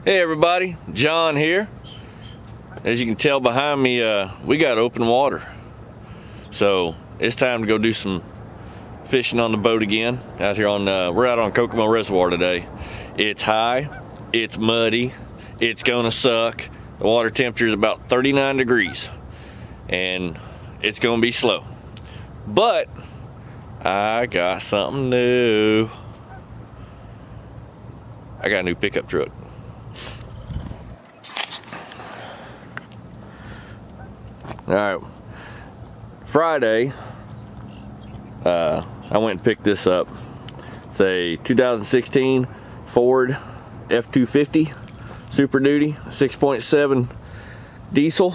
Hey everybody, John here. As you can tell behind me, we got open water. So it's time to go do some fishing on the boat again. Out here on, we're out on Kokomo Reservoir today. It's high, it's muddy, it's gonna suck. The water temperature is about 39 degrees and it's gonna be slow. But I got something new. I got a new pickup truck. All right, Friday, I went and picked this up. It's a 2016 Ford F-250 Super Duty 6.7 diesel.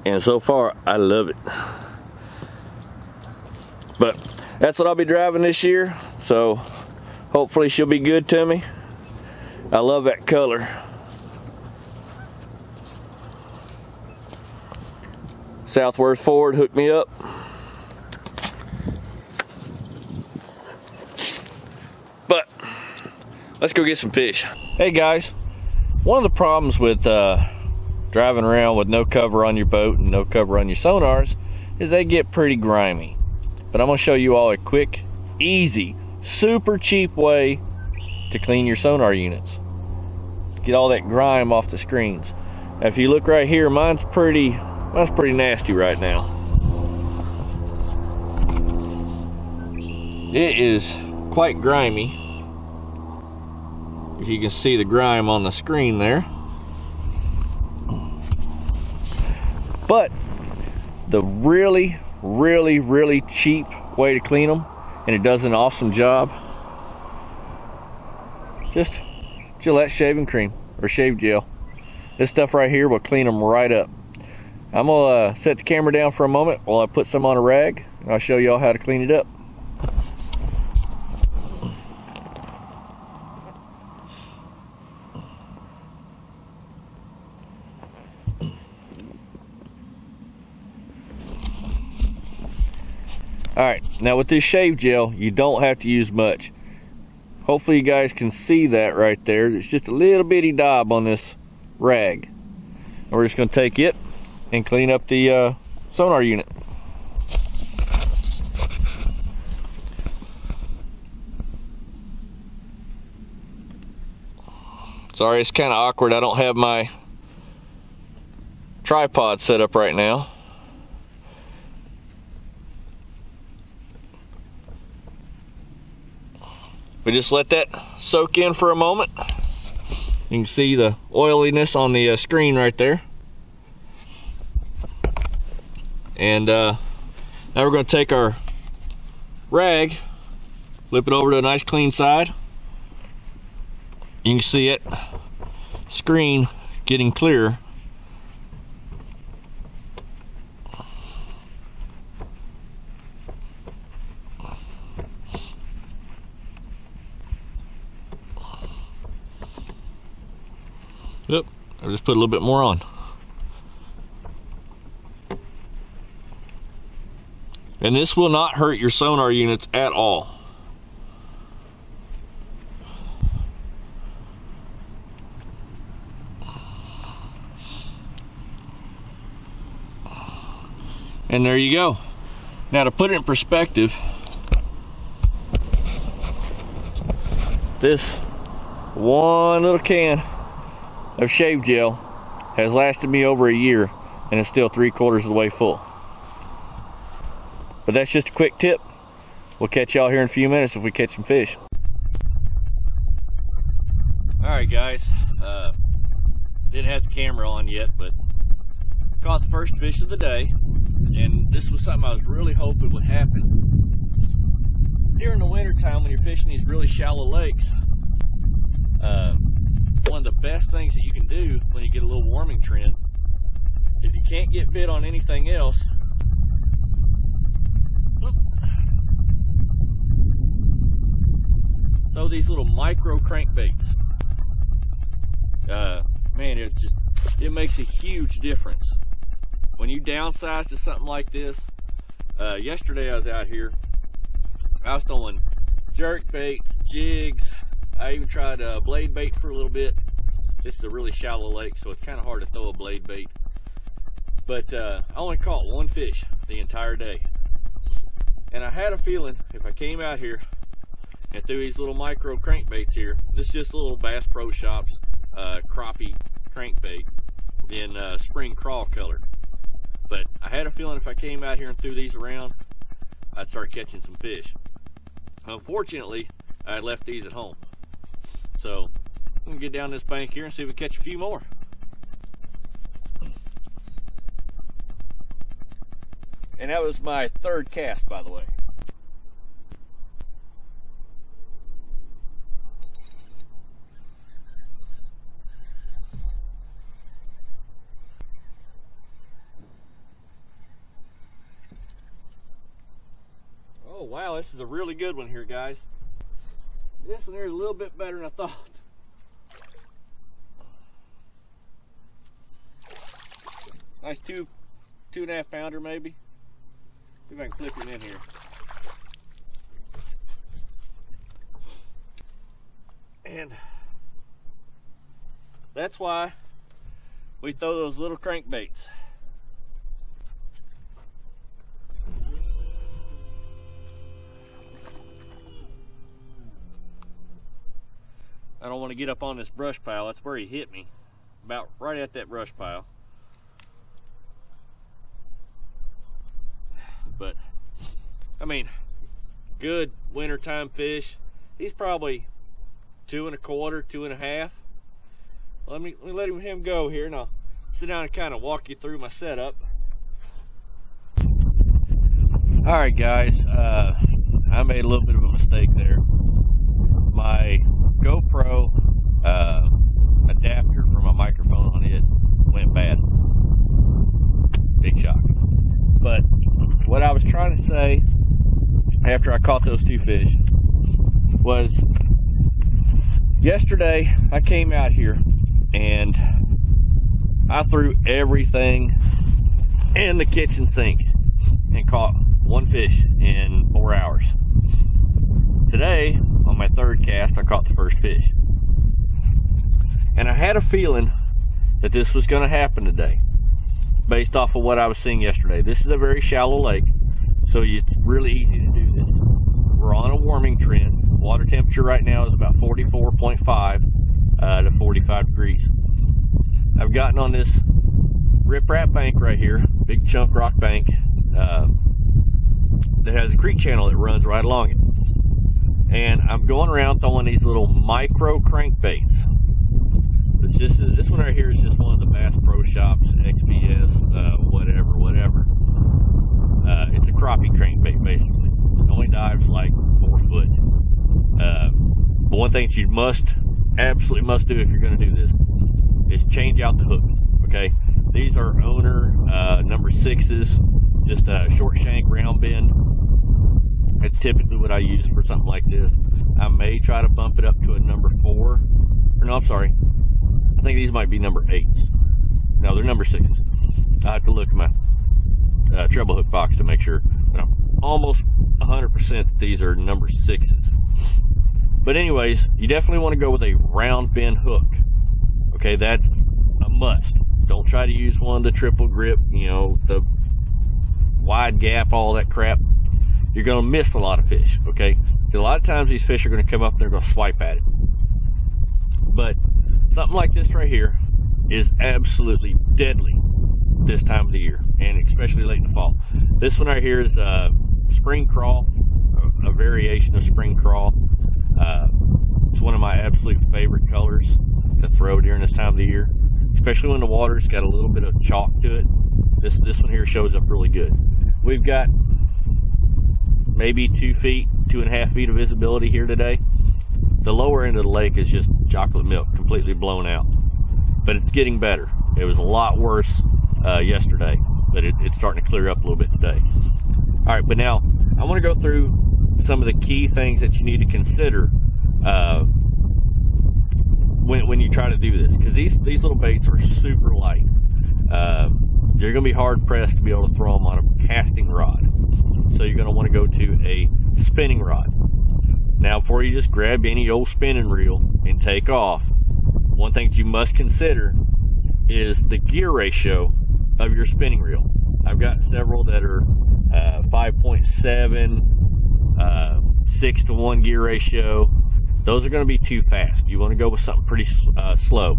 And so far, I love it. But that's what I'll be driving this year, so hopefully she'll be good to me. I love that color. Southworth Ford hooked me up. But let's go get some fish. Hey guys, one of the problems with driving around with no cover on your boat and no cover on your sonars is they get pretty grimy. But I'm gonna show you all a quick, easy, super cheap way to clean your sonar units. Get all that grime off the screens. Now, if you look right here, mine's pretty nasty right now. It is quite grimy. If you can see the grime on the screen there. But the really cheap way to clean them, and it does an awesome job, just Gillette shaving cream or shave gel. This stuff right here will clean them right up. I'm gonna set the camera down for a moment while I put some on a rag, and I'll show y'all how to clean it up. Alright, now with this shave gel, you don't have to use much. Hopefully you guys can see that right there. There's just a little bitty daub on this rag. And we're just gonna take it and clean up the sonar unit. Sorry, it's kind of awkward. I don't have my tripod set up right now. We just let that soak in for a moment. You can see the oiliness on the screen right there. And now we're going to take our rag, flip it over to a nice clean side. You can see it, screen getting clearer. Yep, I just put a little bit more on. And this will not hurt your sonar units at all. And there you go. Now to put it in perspective, this one little can of shave gel has lasted me over a year and it's still 3/4 of the way full. But that's just a quick tip. We'll catch y'all here in a few minutes if we catch some fish. Alright guys, didn't have the camera on yet, but caught the first fish of the day, and this was something I was really hoping would happen during the winter time when you're fishing these really shallow lakes. One of the best things that you can do when you get a little warming trend, if you can't get bit on anything else, throw these little micro crankbaits. Man, it makes a huge difference when you downsize to something like this. Yesterday I was out here, I was throwing jerk baits, jigs, I even tried blade bait for a little bit. This is a really shallow lake, so it's kind of hard to throw a blade bait. But I only caught one fish the entire day. And I had a feeling if I came out here and threw these little micro crankbaits here, this is just a little Bass Pro Shops crappie crankbait in spring crawl color. But I had a feeling if I came out here and threw these around, I'd start catching some fish. Unfortunately, I left these at home. So I'm gonna get down this bank here and see if we catch a few more. And that was my third cast, by the way. Oh wow, this is a really good one here, guys. This one here is a little bit better than I thought. Nice 2.5 pounder maybe. See if I can flip him in here. And that's why we throw those little crankbaits. I don't want to get up on this brush pile. That's where he hit me. About right at that brush pile. But I mean, good wintertime fish. He's probably 2 1/4, 2 1/2. Let me let him go here, and I'll sit down and kind of walk you through my setup. All right, guys. I made a little bit of a mistake there. My GoPro adapter for my microphone on it went bad. Big shock. But what I was trying to say after I caught those 2 fish was yesterday I came out here and I threw everything in the kitchen sink and caught 1 fish in 4 hours. Today, on my 3rd cast, I caught the first fish. And I had a feeling that this was going to happen today, based off of what I was seeing yesterday. This is a very shallow lake, so it's really easy to do this. We're on a warming trend. Water temperature right now is about 44.5 to 45 degrees. I've gotten on this riprap bank right here, big chunk rock bank, that has a creek channel that runs right along it. And I'm going around throwing these little micro crankbaits. This one right here is just one of the Bass Pro Shops, XPS, whatever. It's a crappie crankbait, basically. It only dives like 4 foot. But one thing that you absolutely must do if you're going to do this is change out the hook. Okay, these are owner number 6s, just a short shank round bend. It's typically what I use for something like this. I may try to bump it up to a number 4. Or no, I'm sorry. I think these might be number 8s. No, they're number 6s. I have to look at my treble hook box to make sure, but I'm almost 100% that these are number 6s. But anyways, you definitely want to go with a round bend hook. Okay, that's a must. Don't try to use one of the triple grip, you know, the wide gap, all that crap. You're going to miss a lot of fish, okay? Because a lot of times these fish are going to come up and they're going to swipe at it. But something like this right here is absolutely deadly this time of the year, and especially late in the fall. This one right here is spring crawl, a variation of spring crawl. It's one of my absolute favorite colors to throw during this time of the year, especially when the water's got a little bit of chalk to it. This one here shows up really good. We've got maybe 2 feet, 2.5 feet of visibility here today. The lower end of the lake is just chocolate milk, completely blown out. But it's getting better. It was a lot worse yesterday, but it's starting to clear up a little bit today. All right, but now I want to go through some of the key things that you need to consider when you try to do this, because these little baits are super light. You're going to be hard pressed to be able to throw them on a casting rod. So you're going to want to go to a spinning rod. Now, before you just grab any old spinning reel and take off, one thing that you must consider is the gear ratio of your spinning reel. I've got several that are 5.7, 6-to-1 gear ratio. Those are going to be too fast. You want to go with something pretty slow.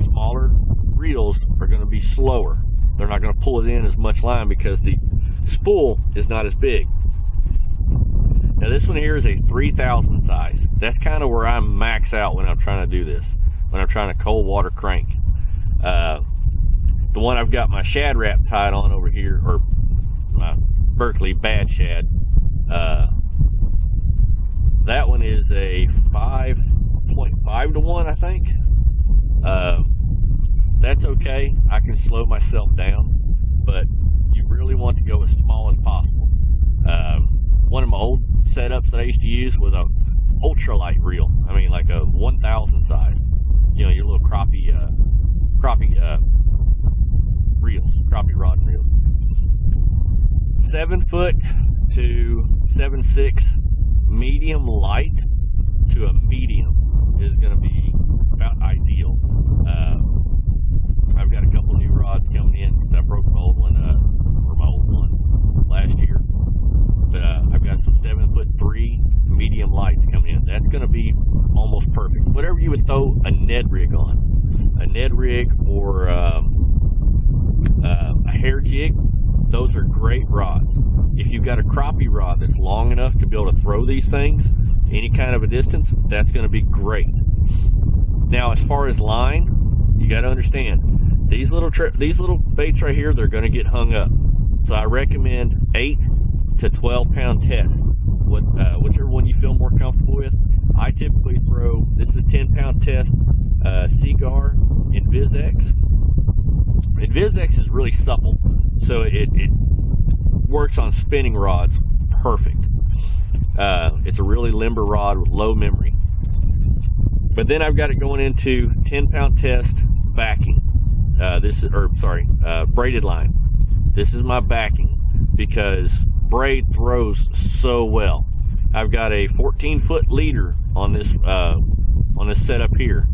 Smaller reels are going to be slower. They're not going to pull it in as much line because the spool is not as big. Now this one here is a 3000 size. That's kind of where I max out when I'm trying to do this, when I'm trying to cold water crank. The one I've got my shad wrap tied on over here, or my Berkeley bad shad, that one is a 5.5-to-1, I think. That's okay. I can slow myself down, but you really want to go as small as possible. One of my old setups that I used to use was a ultralight reel. I mean, like a 1000 size. You know, your little crappie reels, crappie rod reels. 7 foot to 7.6 medium light to a medium is going to be about ideal. I've got a couple new rods coming in because I broke my old one, or my old one last year. But I've got some 7'3" medium lights coming in. That's going to be almost perfect. Whatever you would throw a Ned rig on, a Ned rig or a hair jig, those are great rods. If you've got a crappie rod that's long enough to be able to throw these things any kind of a distance, that's going to be great. Now, as far as line, you got to understand these little baits right here, they're going to get hung up. So I recommend 8 to 12 pound test, whichever one you feel more comfortable with. I typically throw, this is a 10 pound test, Cigar and VizX. And VizX is really supple, so it works on spinning rods perfect. It's a really limber rod with low memory. But then I've got it going into 10 pound test backing. Braided line. This is my backing because braid throws so well. I've got a 14-foot leader on this setup here.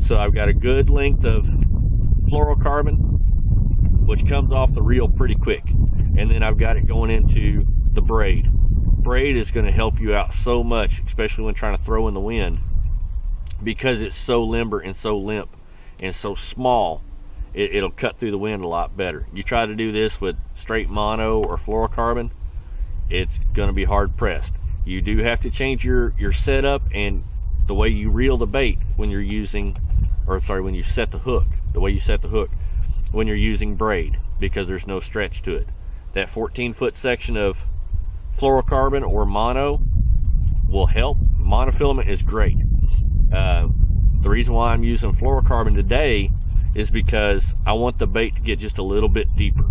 So I've got a good length of fluorocarbon, which comes off the reel pretty quick. And then I've got it going into the braid. Braid is going to help you out so much, especially when trying to throw in the wind, because it's so limber and so limp and so small. It'll cut through the wind a lot better. You try to do this with straight mono or fluorocarbon, it's going to be hard pressed. You do have to change your setup and the way you reel the bait when you're using, when you set the hook, the way you set the hook when you're using braid, because there's no stretch to it. That 14-foot section of fluorocarbon or mono will help. Monofilament is great. The reason why I'm using fluorocarbon today is because I want the bait to get just a little bit deeper,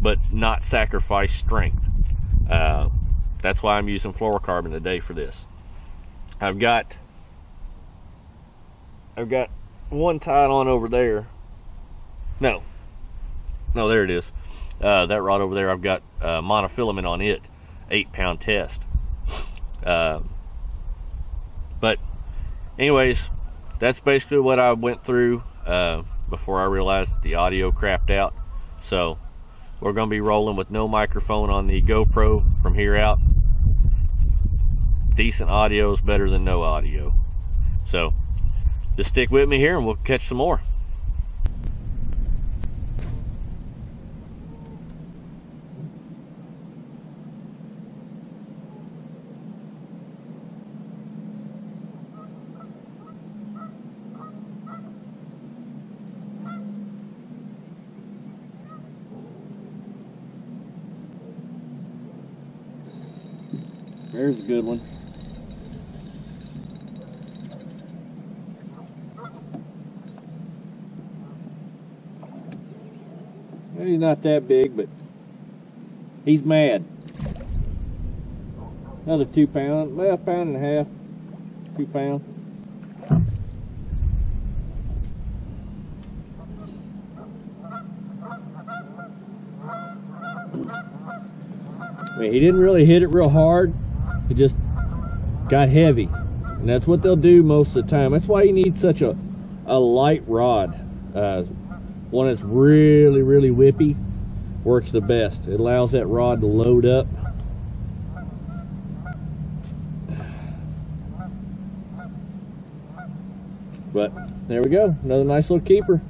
but not sacrifice strength. That's why I'm using fluorocarbon today for this. I've got one tied on over there. No, there it is. That rod over there, I've got monofilament on it, 8 pound test. But anyways, that's basically what I went through before I realized that the audio crapped out. So we're going to be rolling with no microphone on the GoPro from here out. Decent audio is better than no audio. So just stick with me here and we'll catch some more. There's a good one. Well, he's not that big, but he's mad. Another 2 pound, well, 1.5 pounds, 2 pounds. I mean, he didn't really hit it real hard. He just got heavy. And that's what they'll do most of the time. That's why you need such a light rod. One that's really, really whippy works the best. It allows that rod to load up. But there we go, another nice little keeper.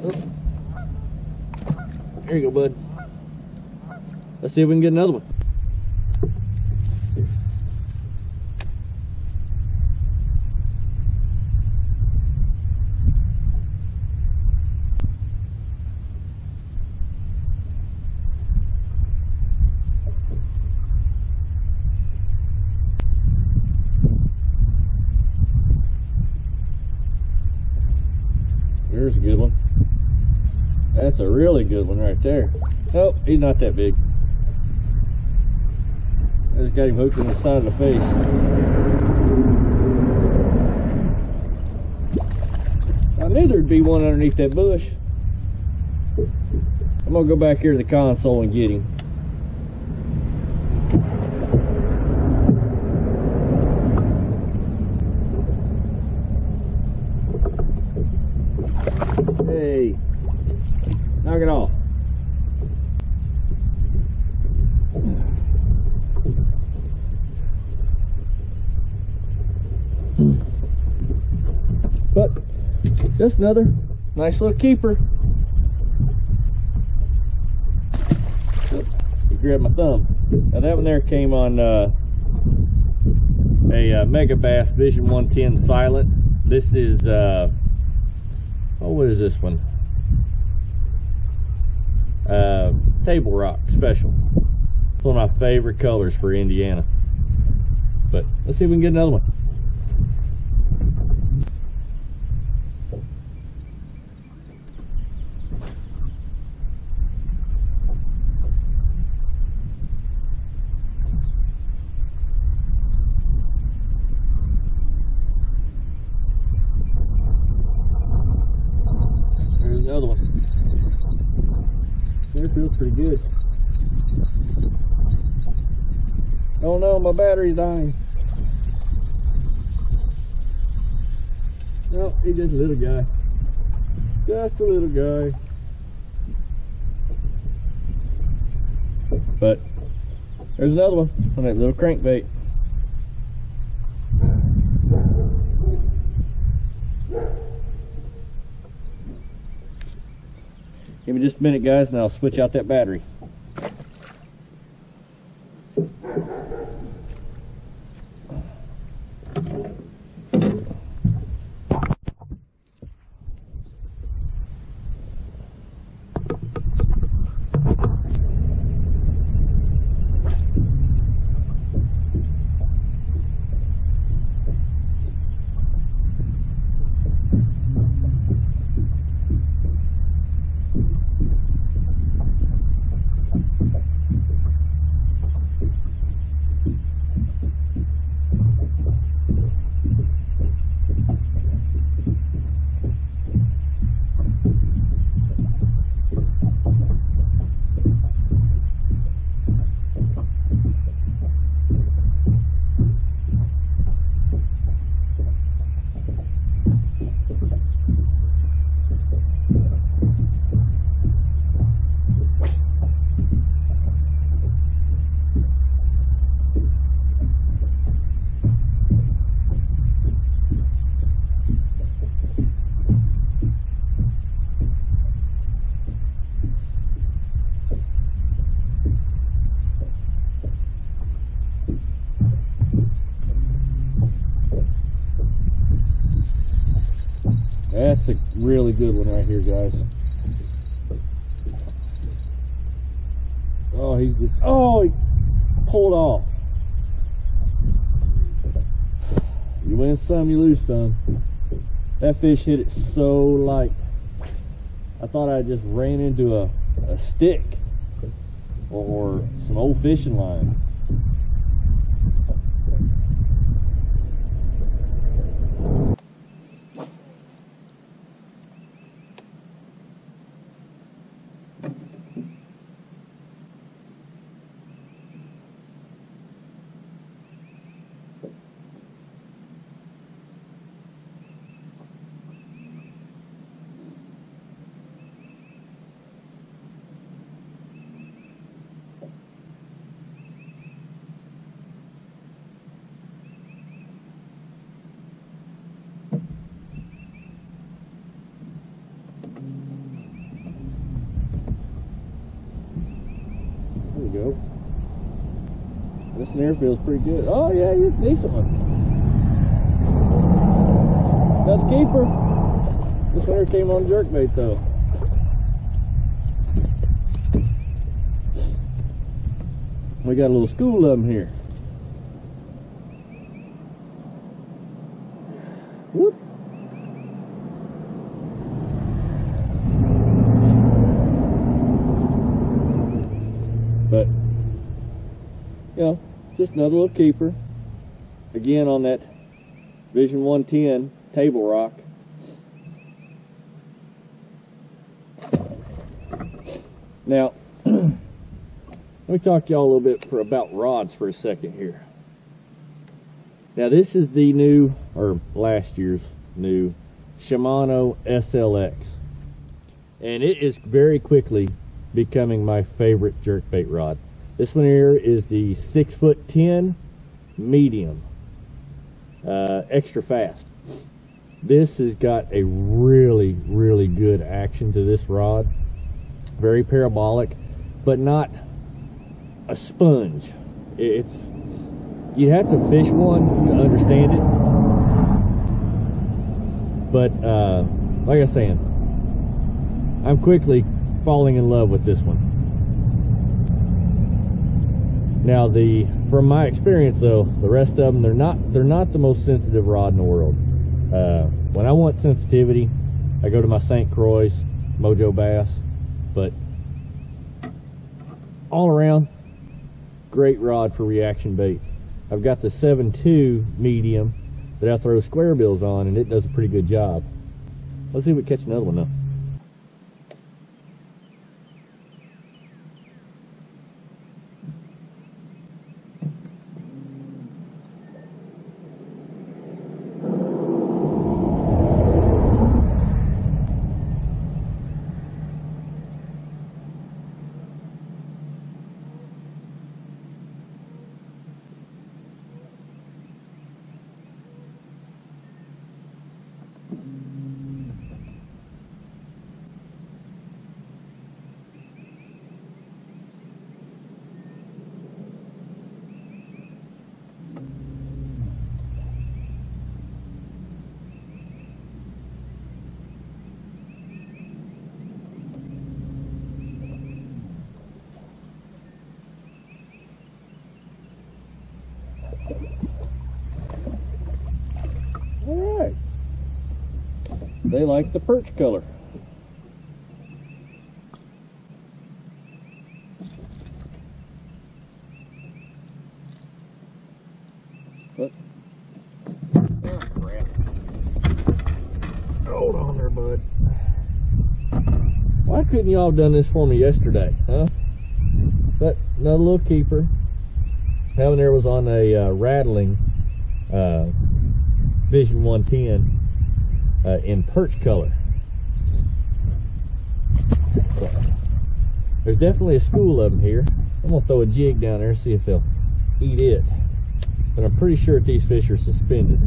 Oh. There you go, bud. Let's see if we can get another one. There's a good one. That's a really good one right there. Oh, he's not that big. I just got him hooked in the side of the face. I knew there'd be one underneath that bush. I'm gonna go back here to the console and get him. Hey, knock it off. But just another nice little keeper. You grab my thumb. Now that one there came on a Magabass V110 silent. This is oh, what is this one? Table Rock Special. It's one of my favorite colors for Indiana. But let's see if we can get another one. There's another one. It feels pretty good. Oh no, my battery's dying. No, he's just a little guy. Just a little guy. But there's another one on that little crankbait. Give me just a minute, guys, and I'll switch out that battery. That's a really good one right here, guys. Oh, he's just, oh, he pulled off. You win some, you lose some. That fish hit it so light. I thought I just ran into a stick or some old fishing line. go. This snare feels pretty good. Oh yeah, it's a decent one. Got the keeper. This one here came on jerkbait though. We got a little school of them here. Whoop. But, you know, just another little keeper. Again on that Vision 110 table rock. Now, let me talk to y'all a little bit about rods for a second here. Now this is the new, or last year's new, Shimono SLX. And it is very quickly becoming my favorite jerkbait rod. This one here is the 6'10" medium, extra fast. This has got a really, really good action to this rod. Very parabolic, but not a sponge. It's, you have to fish one to understand it. But like I was saying, I'm quickly falling in love with this one. Now from my experience though, the rest of them, they're not the most sensitive rod in the world. When I want sensitivity, I go to my St. Croix Mojo Bass, but all around, great rod for reaction baits. I've got the 7.2 medium that I throw square bills on, and it does a pretty good job. Let's see if we can catch another one though. Alright. They like the perch color. But, oh crap. Hold on there, bud. Why couldn't y'all have done this for me yesterday, huh? But another little keeper. Having there was on a rattling Vision 110 in perch color. So, there's definitely a school of them here. I'm gonna throw a jig down there and see if they'll eat it. But I'm pretty sure these fish are suspended.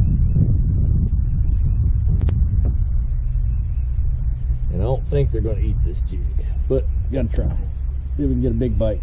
And I don't think they're gonna eat this jig. But gotta try. See if we can get a big bite.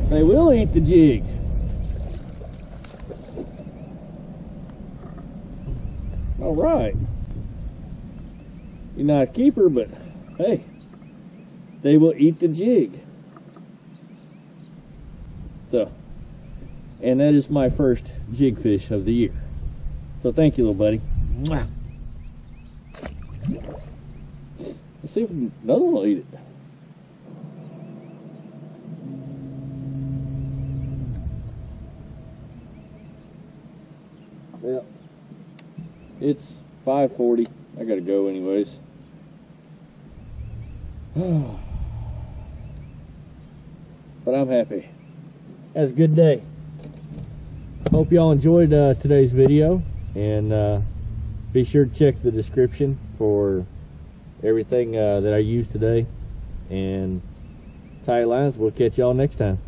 They will eat the jig. All right. You're not a keeper, but hey, they will eat the jig. So, and that is my first jig fish of the year. So thank you, little buddy. Mwah. Let's see if another one will eat it. Yeah, it's 5:40. I gotta go anyways. but I'm happy. That's a good day. Hope y'all enjoyed today's video, and be sure to check the description for everything that I used today. And tight lines, we'll catch y'all next time.